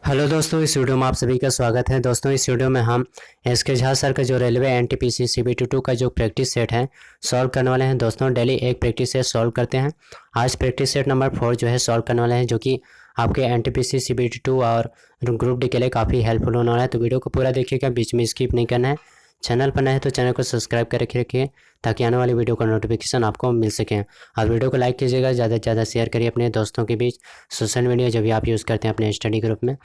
Hello दोस्तों, इस video में आप सभी का स्वागत है। दोस्तों, इस वीडियो में हम एसके झा सर का जो रेलवे एनटीपीसी सीबीटी 2 का जो प्रैक्टिस सेट है सॉल्व करने वाले हैं। दोस्तों, डेली एक प्रैक्टिस सेट सॉल्व करते हैं। आज प्रैक्टिस सेट नंबर 4 जो है सॉल्व करने वाले हैं, जो कि आपके एनटीपीसी सीबीटी 2 और ग्रुप डी के लिए काफ़ी हेल्पफुल होने वाला है। तो वीडियो को पूरा देखिएगा, बीच में स्किप नहीं करना है। चैनल पर नए है तो चैनल को सब्सक्राइब करके रखिए ताकि आने वाली वीडियो का नोटिफिकेशन आपको मिल सके। और वीडियो को लाइक कीजिएगा, ज़्यादा से ज़्यादा शेयर करिए अपने दोस्तों के बीच, सोशल मीडिया जब भी आप यूज़ करते हैं अपने स्टडी ग्रुप में।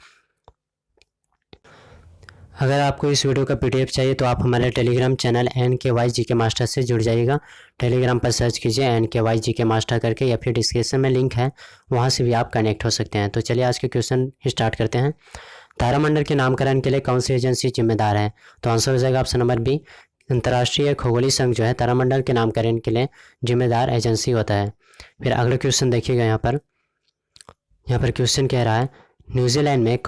अगर आपको इस वीडियो का पीडीएफ चाहिए तो आप हमारे Telegram channel NKY GK master से जुड़ जाइएगा। टेलीग्राम पर सर्च कीजिए NKY GK मास्टर करके, या फिर डिस्क्रिप्शन में लिंक है, वहाँ से भी आप कनेक्ट हो सकते हैं। तो चलिए आज के क्वेश्चन स्टार्ट करते हैं। तारामंडल के नामकरण के लिए कौन सी एजेंसी जिम्मेदार है? तो आंसर हो जाएगा ऑप्शन नंबर बी, अंतर्राष्ट्रीय खगोलीय संघ जो है तारामंडल के नामकरण के लिए जिम्मेदार एजेंसी होता है। फिर अगला क्वेश्चन देखिएगा, यहाँ पर क्वेश्चन कह रहा है न्यूजीलैंड में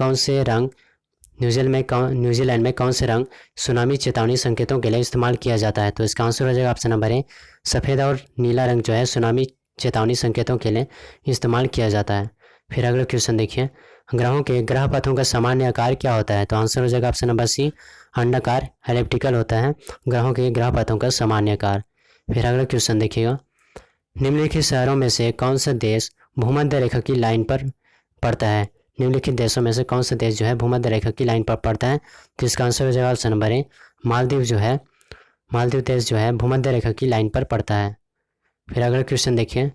कौन से रंग सुनामी चेतावनी संकेतों के लिए इस्तेमाल किया जाता है? तो इसका आंसर हो जाएगा ऑप्शन नंबर ए, सफ़ेद और नीला रंग जो है सुनामी चेतावनी संकेतों के लिए इस्तेमाल किया जाता है। फिर अगला क्वेश्चन देखिए, ग्रहों के ग्रह पथों का सामान्य आकार क्या होता है? तो आंसर हो जाएगा ऑप्शन नंबर सी, अंडाकार एलिप्टिकल होता है ग्रहों के ग्रह पथों का सामान्य आकार। फिर अगला क्वेश्चन देखिएगा, निम्नलिखित शहरों में से कौन सा देश भूमध्य रेखा की लाइन पर पड़ता है? निम्नलिखित देशों में से कौन सा देश जो है भूमध्य रेखा की लाइन पर पड़ता है? तो इसका आंसर हो जाएगा ऑप्शन नंबर ए, मालदीव देश जो है भूमध्य रेखा की लाइन पर पड़ता है। फिर अगला क्वेश्चन देखिए,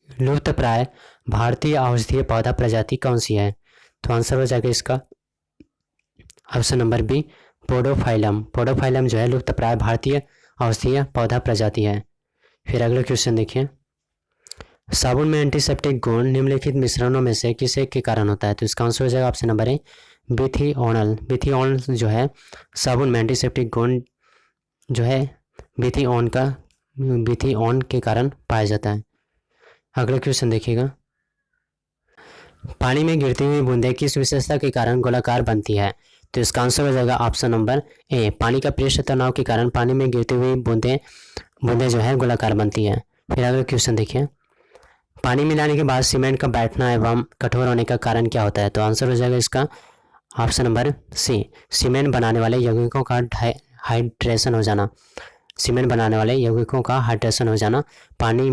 लुप्तप्राय भारतीय औषधीय पौधा प्रजाति कौन सी है? तो आंसर हो जाएगा इसका ऑप्शन नंबर बी, पोडोफाइलम जो है लुप्तप्राय भारतीय औषधीय पौधा प्रजाति है। फिर अगला क्वेश्चन देखिए, साबुन में एंटीसेप्टिक गुण निम्नलिखित मिश्रणों में से किसे के कारण होता है? तो इसका आंसर हो जाएगा ऑप्शन नंबर ए, बिथियोनल जो है साबुन में एंटीसेप्टिक गुण जो है बिथियोन के कारण पाया जाता है। अगला क्वेश्चन देखिएगा, पानी में गिरती हुई बूंदें किस विशेषता के कारण गोलाकार बनती है? तो इसका आंसर हो जाएगा ऑप्शन नंबर ए, पानी का पृष्ठ तनाव के कारण पानी में गिरती हुई बूंदें जो है गोलाकार बनती है। फिर अगला क्वेश्चन देखिए, पानी मिलाने के बाद सीमेंट का बैठना एवं कठोर होने का कारण क्या होता है? तो आंसर हो जाएगा इसका ऑप्शन नंबर सी, सीमेंट बनाने वाले यौगिकों का हाइड्रेशन हो जाना पानी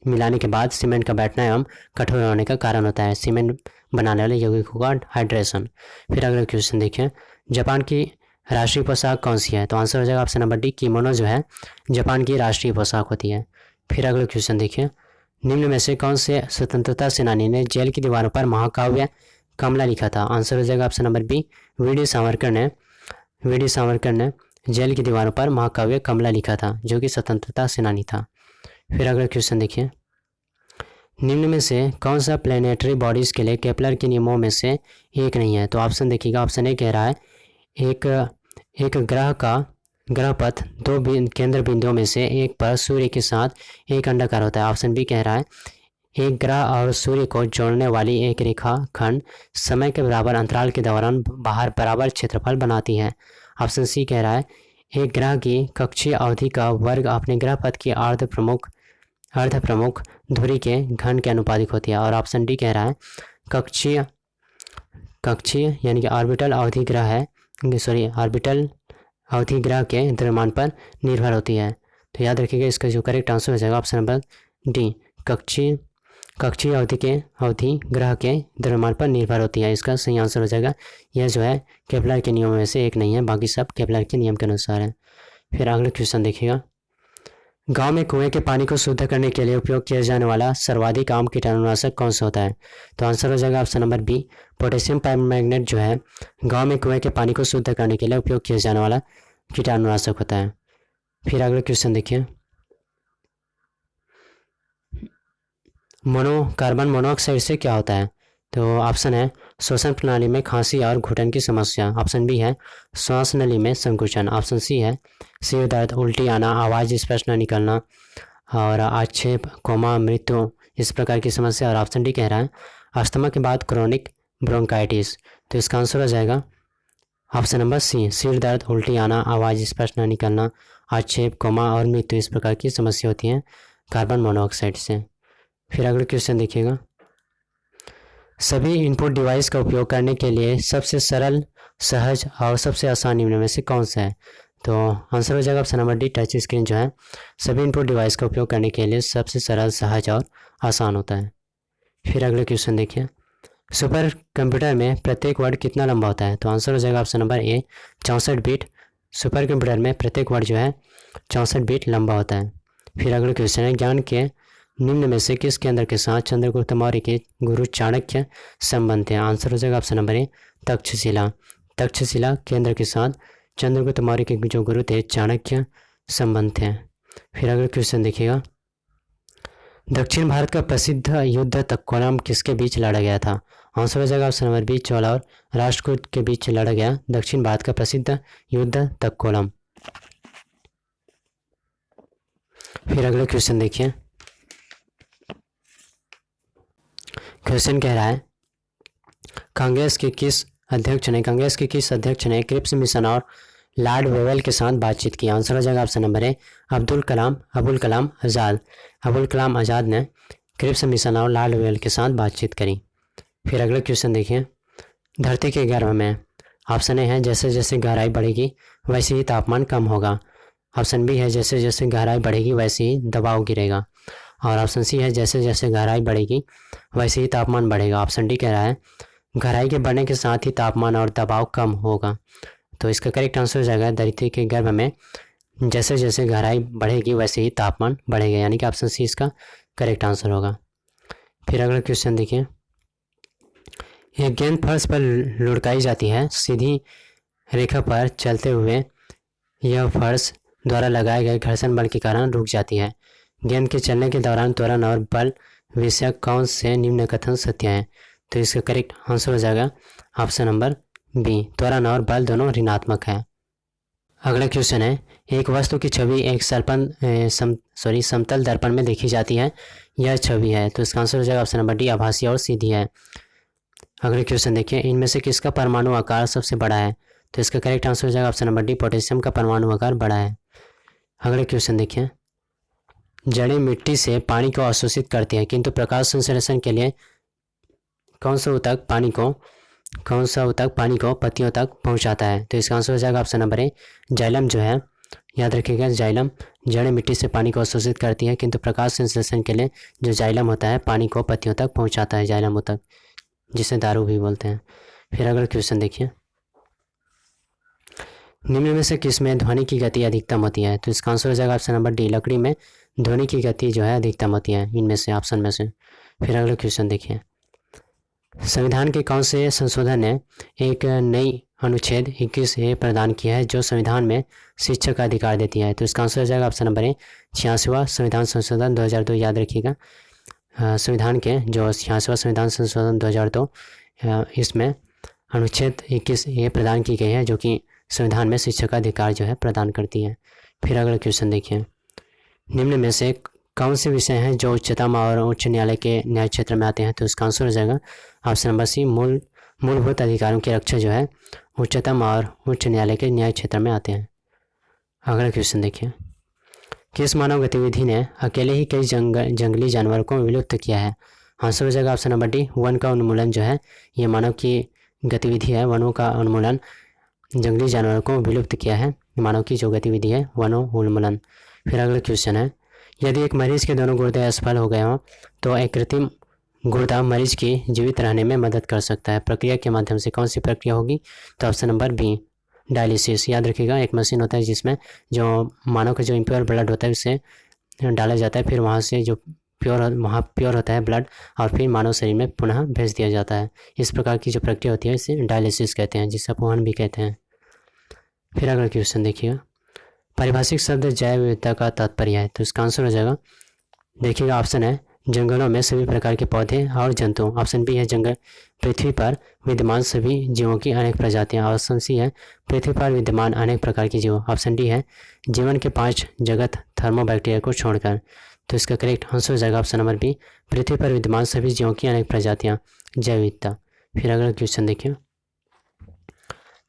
मिलाने के बाद सीमेंट का बैठना एवं कठोर होने का कारण होता है, सीमेंट बनाने वाले यौगिकों का हाइड्रेशन। फिर अगला क्वेश्चन देखिए, जापान की राष्ट्रीय पोशाक कौन सी है? तो आंसर हो जाएगा ऑप्शन नंबर डी, किमोनो जो है जापान की राष्ट्रीय पोशाक होती है। फिर अगला क्वेश्चन देखिए, निम्न में से कौन से स्वतंत्रता सेनानी ने जेल की दीवारों पर महाकाव्य कमला लिखा था? आंसर हो जाएगा option number B, V D. Savarkar ने जेल की दीवारों पर महाकाव्य कमला लिखा था, जो कि स्वतंत्रता सेनानी था। फिर अगला क्वेश्चन देखिए, निम्न में से कौन सा प्लैनेटरी बॉडीज के लिए केपलर के नियमों में से एक नहीं है? तो ऑप्शन देखिएगा, ऑप्शन ए कह रहा है एक ग्रह पथ दो केंद्र बिंदुओं में से एक पर सूर्य के साथ एक अंडाकार होता है। ऑप्शन बी कह रहा है एक ग्रह और सूर्य को जोड़ने वाली एक रेखा खंड समय के बराबर अंतराल के दौरान बाहर बराबर क्षेत्रफल बनाती है। ऑप्शन सी कह रहा है एक ग्रह की कक्षीय अवधि का वर्ग अपने ग्रह पथ की अर्ध प्रमुख धुरी के घन के अनुपातिक होती है। और ऑप्शन डी कह रहा है कक्षीय यानी कि ऑर्बिटल अवधि ग्रह के द्रव्यमान पर निर्भर होती है। तो याद रखिएगा, इसका जो करेक्ट आंसर हो जाएगा ऑप्शन नंबर डी, कक्षीय अवधि ग्रह के द्रव्यमान पर निर्भर होती है। इसका सही आंसर हो जाएगा, यह जो है केपलर के नियमों में से एक नहीं है, बाकी सब केपलर के नियम के अनुसार है। फिर अगला क्वेश्चन देखिएगा, गांव में कुएं के पानी को शुद्ध करने के लिए उपयोग किया जाने वाला सर्वाधिक आम कीटाणुनाशक कौन सा होता है? तो आंसर हो जाएगा option number B, potassium permanganate जो है गांव में कुएं के पानी को शुद्ध करने के लिए उपयोग किया जाने वाला कीटाणुनाशक होता है। फिर अगला क्वेश्चन देखिए, कार्बन मोनोऑक्साइड से क्या होता है? तो ऑप्शन है श्वसन प्रणाली में खांसी और घुटन की समस्या। ऑप्शन बी है श्वास नली में संकुचन। ऑप्शन सी है सिर दर्द, उल्टी आना, आवाज़ स्पष्ट न निकलना और आक्षेप, कोमा, मृत्यु, इस प्रकार की समस्या। और ऑप्शन डी कह रहा है अस्थमा के बाद क्रोनिक ब्रोंकाइटिस। तो इसका आंसर हो जाएगा ऑप्शन नंबर सी, सिर दर्द, उल्टी आना, आवाज़ स्पष्ट न निकलना, आक्षेप, कोमा और मृत्यु, इस प्रकार की समस्या होती हैं कार्बन मोनोऑक्साइड से। फिर अगला क्वेश्चन देखिएगा, सभी इनपुट डिवाइस का उपयोग करने के लिए सबसे सरल, सहज और सबसे आसान निम्न में से कौन सा है? तो आंसर हो जाएगा option number D, touch screen जो है सभी इनपुट डिवाइस का उपयोग करने के लिए सबसे सरल, सहज और आसान होता है। फिर अगले क्वेश्चन देखिए, सुपर कंप्यूटर में प्रत्येक वर्ड कितना लंबा होता है? तो आंसर हो जाएगा ऑप्शन नंबर ए, 64 बिट। सुपर कंप्यूटर में प्रत्येक वर्ड जो है 64 बिट लंबा होता है। फिर अगला क्वेश्चन है, ज्ञान के निम्न में से किस केंद्र के साथ चंद्रगुप्त मौर्य के गुरु चाणक्य संबंध थे? आंसर हो जाएगा ऑप्शन नंबर ए, तक्षशिला। तक्षशिला केंद्र के साथ चंद्रगुप्त मौर्य के जो गुरु थे चाणक्य संबंध थे। फिर अगला क्वेश्चन देखिएगा, दक्षिण भारत का प्रसिद्ध युद्ध तक्कोलम किसके बीच लड़ा गया था? आंसर हो जाएगा ऑप्शन नंबर बी, चोला और राष्ट्रकूट के बीच लड़ा गया दक्षिण भारत का प्रसिद्ध युद्ध तक्कोलम। फिर अगला क्वेश्चन देखिए, क्वेश्चन कह रहा है, कांग्रेस के किस अध्यक्ष ने क्रिप्स मिशन और लॉर्ड वेवेल के साथ बातचीत की? आंसर हो जाएगा ऑप्शन नंबर ए, अब्दुल कलाम आज़ाद ने क्रिप्स मिशन और लॉर्ड वेवेल के साथ बातचीत करी। फिर अगला क्वेश्चन देखिए, धरती के गर्भ में ऑप्शन ए है जैसे जैसे गहराई बढ़ेगी वैसे ही तापमान कम होगा। ऑप्शन बी है जैसे जैसे गहराई बढ़ेगी वैसे ही दबाव गिरेगा। और ऑप्शन सी है जैसे जैसे गहराई बढ़ेगी वैसे ही तापमान बढ़ेगा। ऑप्शन डी कह रहा है गहराई के बढ़ने के साथ ही तापमान और दबाव कम होगा। तो इसका करेक्ट आंसर हो जाएगा धरती के गर्भ में जैसे जैसे गहराई बढ़ेगी वैसे ही तापमान बढ़ेगा, यानी कि ऑप्शन सी इसका करेक्ट आंसर होगा। फिर अगला क्वेश्चन देखिए, एक गेंद फर्श पर लुढ़काई जाती है, सीधी रेखा पर चलते हुए यह फर्श द्वारा लगाए गए घर्षण बल के कारण रुक जाती है। गेंद के चलने के दौरान त्वरण और बल विषयक कौन से निम्न कथन सत्य हैं? तो इसका करेक्ट आंसर हो जाएगा ऑप्शन नंबर बी, त्वरण और बल दोनों ऋणात्मक है। अगला क्वेश्चन है, एक वस्तु की छवि एक समतल दर्पण में देखी जाती है, यह छवि है। तो इसका आंसर हो जाएगा ऑप्शन नंबर डी, आभासी और सीधी है। अगले क्वेश्चन देखिए, इनमें से किसका परमाणु आकार सबसे बड़ा है? तो इसका करेक्ट आंसर हो जाएगा ऑप्शन नंबर डी, पोटेशियम का परमाणु आकार बड़ा है। अगले क्वेश्चन देखिए, जड़ें मिट्टी से पानी को अवशोषित करती है किंतु प्रकाश संश्लेषण के लिए कौन सा ऊतक पानी को पत्तियों तक पहुंचाता है? तो इसका आंसर हो जाएगा ऑप्शन नंबर ए, जाइलम जो है, याद रखिएगा जाइलम। जड़ें मिट्टी से पानी को अवशोषित करती है किंतु प्रकाश संश्लेषण के लिए जो जाइलम होता है पानी को पत्तियों तक पहुंचाता है, जाइलम ऊतक, जिसे दारू भी बोलते हैं। फिर अगला क्वेश्चन देखिए, निम्न में से किस में ध्वनि की गति अधिकतम होती है? तो इसका आंसर हो जाएगा ऑप्शन नंबर डी, लकड़ी में ध्वनि की गति जो है अधिकतम होती है इनमें से, ऑप्शन में से। फिर अगला क्वेश्चन देखिए, संविधान के कौन से संशोधन ने एक नई अनुच्छेद 21A प्रदान किया है जो संविधान में शिक्षा का अधिकार देती है? तो इसका आंसर हो जाएगा ऑप्शन नंबर ए, 86वां संविधान संशोधन 2002, याद रखिएगा। संविधान के जो 86वां संविधान संशोधन 2002, इसमें अनुच्छेद 21A प्रदान की गई है जो कि संविधान में शिक्षा का अधिकार जो है प्रदान करती है। फिर अगला क्वेश्चन देखिए, निम्न में से कौन से विषय हैं जो उच्चतम और उच्च न्यायालय के न्याय क्षेत्र में आते हैं? तो इसका आंसर हो जाएगा ऑप्शन नंबर सी, मूलभूत अधिकारों की रक्षा जो है उच्चतम और उच्च न्यायालय के न्याय क्षेत्र में आते हैं। अगला क्वेश्चन देखिए, किस मानव गतिविधि ने अकेले ही कई जंगली जानवरों को विलुप्त किया है? आंसर हो जाएगा ऑप्शन नंबर डी, वन का उन्मूलन जो है, ये मानव की गतिविधि है, वनों का उन्मूलन, जंगली जानवरों को विलुप्त किया है, मानव की जो गतिविधि है वनों उन्मूलन। फिर अगला क्वेश्चन है, यदि एक मरीज के दोनों गुर्दे असफल हो गए हों तो एक कृत्रिम गुर्दा मरीज की जीवित रहने में मदद कर सकता है, प्रक्रिया के माध्यम से कौन सी प्रक्रिया होगी? तो ऑप्शन नंबर बी, डायलिसिस। याद रखिएगा, एक मशीन होता है जिसमें जो मानव का जो इम्प्योर ब्लड होता है उसे डाला जाता है, फिर वहाँ से जो प्योर होता है ब्लड और फिर मानव शरीर में पुनः भेज दिया जाता है। इस प्रकार की जो प्रक्रिया होती है इसे डायलिसिस कहते हैं, जिसे अपहरण भी कहते हैं। फिर अगला क्वेश्चन देखिएगा, पारिभाषिक शब्द जैव विविधता का तात्पर्य है? तो इसका आंसर हो जाएगा, देखिएगा ऑप्शन है जंगलों में सभी प्रकार के पौधे और जंतु। ऑप्शन बी है जंगल पृथ्वी पर विद्यमान सभी जीवों की अनेक प्रजातियां। ऑप्शन सी है पृथ्वी पर विद्यमान अनेक प्रकार के जीव। ऑप्शन डी है जीवन के 5 जगत थर्मोबैक्टीरिया को छोड़कर। तो इसका करेक्ट आंसर हो जाएगा ऑप्शन नंबर बी, पृथ्वी पर विद्यमान सभी जीवों की अनेक प्रजातियां, जैव विविधता। फिर अगला क्वेश्चन देखिए,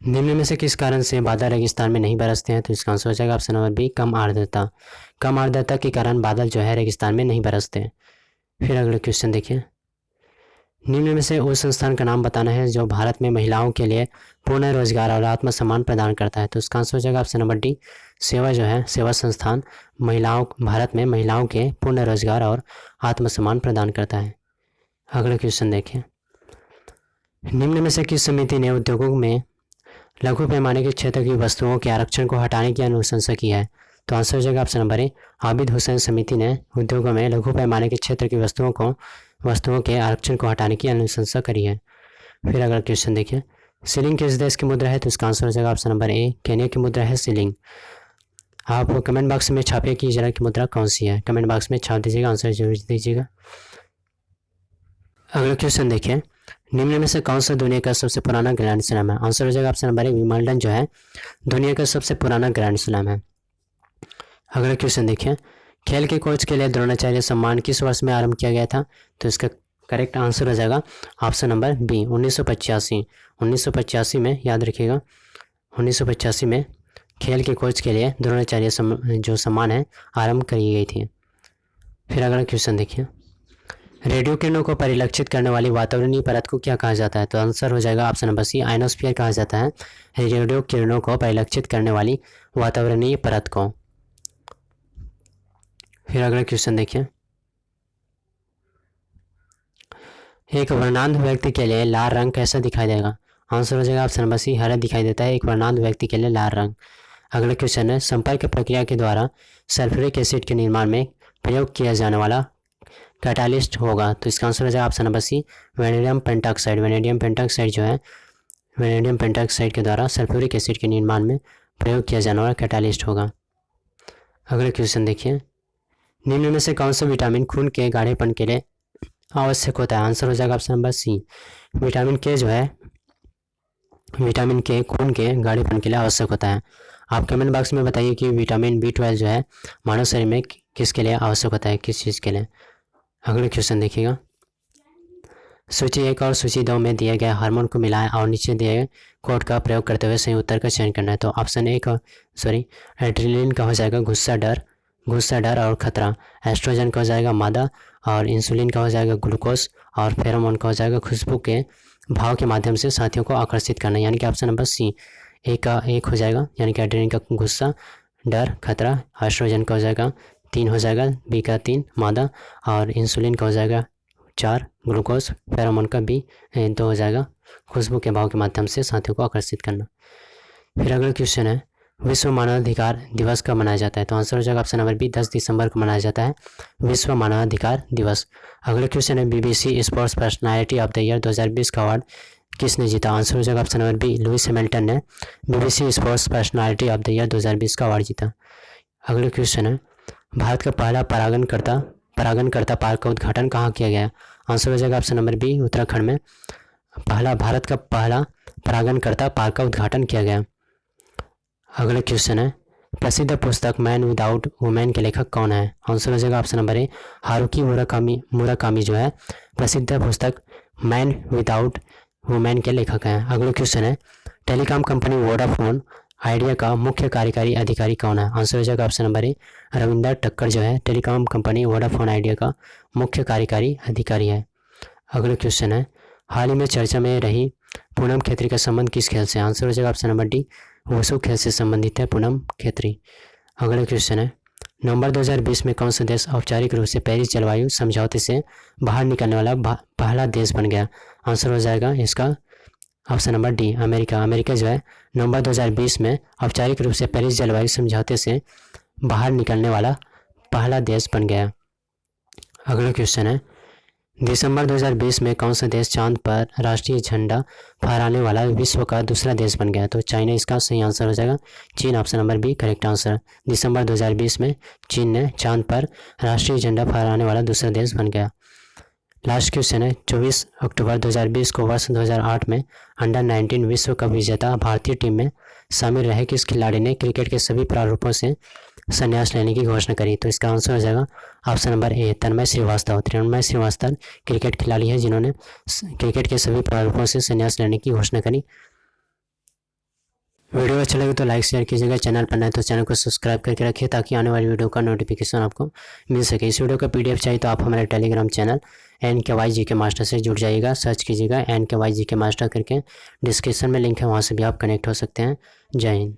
निम्न में से किस कारण से बादल रेगिस्तान में नहीं बरसते हैं? तो इसका आंसर हो जाएगा ऑप्शन नंबर बी, कम आर्द्रता। कम आर्द्रता के कारण बादल जो है रेगिस्तान में नहीं बरसते। फिर अगला क्वेश्चन देखिए, निम्न में से उस संस्थान का नाम बताना है जो भारत में महिलाओं के लिए पूर्ण रोजगार और आत्मसम्मान प्रदान करता है। तो इसका आंसर हो जाएगा ऑप्शन नंबर डी, सेवा जो है सेवा संस्थान भारत में महिलाओं के पूर्ण रोजगार और आत्मसम्मान प्रदान करता है। अगला क्वेश्चन देखें, निम्न में से किस समिति ने उद्योगों में लघु पैमाने के क्षेत्र की वस्तुओं के आरक्षण को हटाने की अनुशंसा की है? तो आंसर हो जाएगा ऑप्शन नंबर ए, आबिद हुसैन समिति ने उद्योगों में लघु पैमाने के क्षेत्र की वस्तुओं के आरक्षण को हटाने की अनुशंसा करी है। फिर अगला क्वेश्चन देखिए, शिलिंग किस देश की मुद्रा है? तो इसका आंसर हो जाएगा ऑप्शन नंबर ए, केन्या की मुद्रा है शिलिंग। आप कमेंट बॉक्स में छापिए कि जरा की मुद्रा कौन सी है, कमेंट बॉक्स में छाप दीजिएगा, आंसर जरूर दीजिएगा। अगला क्वेश्चन देखिए, निम्न में से कौन सा दुनिया का सबसे पुराना ग्रैंड स्लैम है? आंसर हो जाएगा ऑप्शन नंबर ए, विंबलडन जो है दुनिया का सबसे पुराना ग्रैंड स्लैम है। अगला क्वेश्चन देखिए, खेल के कोच के लिए द्रोणाचार्य सम्मान किस वर्ष में आरंभ किया गया था? तो इसका करेक्ट आंसर हो जाएगा ऑप्शन नंबर बी, 1985 में, याद रखिएगा 1985 में खेल के कोच के लिए द्रोणाचार्य जो सम्मान है आरंभ करी गई थी। फिर अगला क्वेश्चन देखिए, रेडियो किरणों को परिलक्षित करने वाली वातावरणीय परत को क्या कहा जाता है? तो आंसर हो जाएगा ऑप्शन नंबर सी, आयनोस्फीयर कहा जाता है रेडियो किरणों को परिलक्षित करने वाली वातावरणीय परत को। फिर अगला क्वेश्चन देखिए, एक वर्णांध व्यक्ति के लिए लाल रंग कैसा दिखाई देगा? आंसर हो जाएगा ऑप्शन नंबर सी, हरा दिखाई देता है एक वर्णांध व्यक्ति के लिए लाल रंग। अगला क्वेश्चन है, संपर्क प्रक्रिया के द्वारा सल्फ्यूरिक एसिड के निर्माण में प्रयोग किया जाने वाला कैटालिस्ट होगा? तो इसका आंसर हो जाएगा option number C, vanadium pentoxide. Vanadium pentoxide जो है वेनेडियम पेंटॉक्साइड के द्वारा सल्फ्यूरिक एसिड के निर्माण में प्रयोग किया जाने वाला कैटालिस्ट होगा। अगला क्वेश्चन देखिए, निम्न में से कौन सा विटामिन खून के गाढ़ेपन के लिए आवश्यक होता है? आंसर हो जाएगा ऑप्शन नंबर सी, विटामिन के जो है विटामिन के खून के गाढ़ेपन के लिए आवश्यक होता है। आप कमेंट बॉक्स में बताइए कि विटामिन B12 जो है मानव शरीर में किसके लिए आवश्यक होता है, किस चीज़ के लिए। अगले क्वेश्चन देखिएगा, सूची 1 और सूची 2 में दिए गए हार्मोन को मिलाएं और नीचे दिए कोड का प्रयोग करते हुए सही उत्तर का चयन करना है। तो ऑप्शन ए का एड्रेनलिन का हो जाएगा गुस्सा डर और खतरा, एस्ट्रोजन का हो जाएगा मादा, और इंसुलिन का हो जाएगा ग्लूकोज, और फेरोमोन का हो जाएगा खुशबू के भाव के माध्यम से साथियों को आकर्षित करना, यानी कि ऑप्शन नंबर सी ए का 1 हो जाएगा, यानी कि एड्रेनलिन का गुस्सा डर खतरा, एस्ट्रोजन का हो जाएगा 3 हो जाएगा, बी का 3 मादा, और इंसुलिन का हो जाएगा 4 ग्लूकोज, फेरोमोन का बी 2 हो जाएगा खुशबू के भाव के माध्यम से साथियों को आकर्षित करना। फिर अगला क्वेश्चन है, विश्व मानवाधिकार दिवस कब मनाया जाता है? तो आंसर हो जाएगा ऑप्शन नंबर बी, 10 दिसंबर को मनाया जाता है विश्व मानवाधिकार दिवस। अगला क्वेश्चन है, BBC sports personality of the year 2020 का अवार्ड किसने जीता? आंसर हो जाएगा option number B, Lewis Hamilton ने BBC sports personality of the year 2020 का अवार्ड जीता। अगला क्वेश्चन है, भारत का पहला परागणकर्ता पार्क का उद्घाटन कहाँ किया गया? आंसर हो जाएगा ऑप्शन नंबर बी, उत्तराखंड में भारत का पहला परागणकर्ता पार्क का उद्घाटन किया गया। अगला क्वेश्चन है, प्रसिद्ध पुस्तक मैन विदाउट वुमेन के लेखक कौन है? आंसर हो जाएगा ऑप्शन नंबर ए, हारुकी मुराकामी जो है प्रसिद्ध पुस्तक मैन विदाउट वुमेन के लेखक हैं। अगला क्वेश्चन है, टेलीकॉम कंपनी वोडाफोन आइडिया का मुख्य कार्यकारी अधिकारी कौन है? आंसर हो जाएगा ऑप्शन नंबर ए, रविंदर टक्कर जो है टेलीकॉम कंपनी वोडाफोन आइडिया का मुख्य कार्यकारी अधिकारी है। अगला क्वेश्चन है, हाल ही में चर्चा में रही पूनम खेत्री का संबंध किस खेल से? आंसर हो जाएगा ऑप्शन नंबर डी, वुशु खेल से संबंधित है पूनम खेत्री। अगला क्वेश्चन है, नवंबर 2020 में कौन सा देश औपचारिक रूप से पेरिस जलवायु समझौते से बाहर निकलने वाला पहला देश बन गया? आंसर हो जाएगा इसका option number D, America. America जो है नवंबर 2020 में औपचारिक रूप से पेरिस जलवायु समझौते से बाहर निकलने वाला पहला देश बन गया। अगला क्वेश्चन है, दिसंबर 2020 में कौन सा देश चांद पर राष्ट्रीय झंडा फहराने वाला विश्व का दूसरा देश बन गया? तो चाइना इसका सही आंसर हो जाएगा, चीन option number B correct answer. दिसंबर 2020 में चीन ने चांद पर राष्ट्रीय झंडा फहराने वाला दूसरा देश बन गया। लास्ट क्वेश्चन है, 24 अक्टूबर 2020 को वर्ष 2008 में अंडर-19 विश्व कप विजेता भारतीय टीम में शामिल रहे किस खिलाड़ी ने क्रिकेट के सभी प्रारूपों से संन्यास लेने की घोषणा करी? तो इसका आंसर हो जाएगा option number A, Tanmay Srivastava. Tanmay Srivastava cricket खिलाड़ी है जिन्होंने क्रिकेट के सभी प्रारूपों से संन्यास लेने की घोषणा करी। वीडियो अच्छा लगे तो लाइक शेयर कीजिएगा, चैनल पर नए तो चैनल को सब्सक्राइब करके रखिए ताकि आने वाली वीडियो का नोटिफिकेशन आपको मिल सके। इस वीडियो का PDF चाहिए तो आप हमारे Telegram channel NKY GK master से जुड़ जाइएगा, सर्च कीजिएगा NKY GK मास्टर करके, डिस्क्रिप्शन में लिंक है, वहाँ से भी आप कनेक्ट हो सकते हैं। जय हिंद।